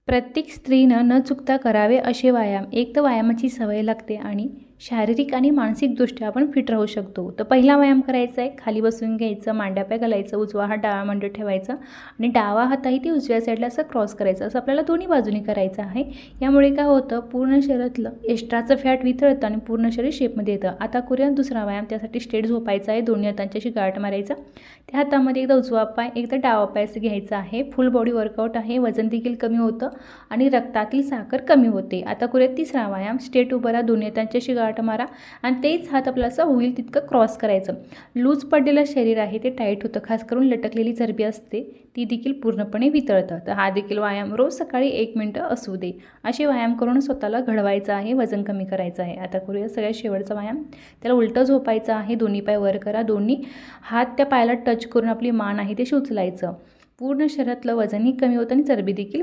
प्रत्येक स्त्रीनं न चुकता करावे असे व्यायाम. एक तर व्यायामाची सवय लागते आणि शारीरिक आणि मानसिकदृष्ट्या आपण फिट राहू शकतो. तर पहिला व्यायाम करायचा आहे, खाली बसून घ्यायचं, मांड्यापाय घालायचं, उजवा हात डाव्या मांडीवर ठेवायचा आणि डावा हातही ते उजव्या साईडला असं क्रॉस करायचं. असं आपल्याला दोन्ही बाजूनी करायचं आहे. यामुळे काय होतं, पूर्ण शरीरातलं एक्स्ट्राचं फॅट वितळतं आणि पूर्ण शरीर शेपमध्ये येतं. आता करूया दुसरा व्यायाम. त्यासाठी स्ट्रेट झोपायचा आहे, दोन्ही हातांची अशी गाठ मारायचा. त्या हातामध्ये एकदा उजवा पाय एकदा डावा पाय असं घ्यायचा आहे. फुल बॉडी वर्कआउट आहे, वजन देखील कमी होतं आणि रक्तातील साखर कमी होते. आता करूया तिसरा व्यायाम. स्ट्रेट उभं राहा, दोन्ही हातांची अशी गाठ मारा आणि तेच हात आपल्याला असं होईल तितकं क्रॉस करायचं. लूज पडलेलं शरीर आहे ते टाईट होतं, खास करून लटकलेली चरबी असते ती देखील पूर्णपणे वितळतं. तर हा देखील व्यायाम रोज सकाळी 1 मिनिटं असू दे. असे व्यायाम करून स्वतःला घडवायचं आहे, वजन कमी करायचं आहे. आता करूया सगळ्यात शेवटचा व्यायाम. त्याला उलटं झोपायचं आहे, दोन्ही पाय वर करा, दोन्ही हात त्या पायाला टच करून आपली मान आहे ते उचलायचं. पूर्ण शरीरातलं वजनही कमी होतं आणि चरबी देखील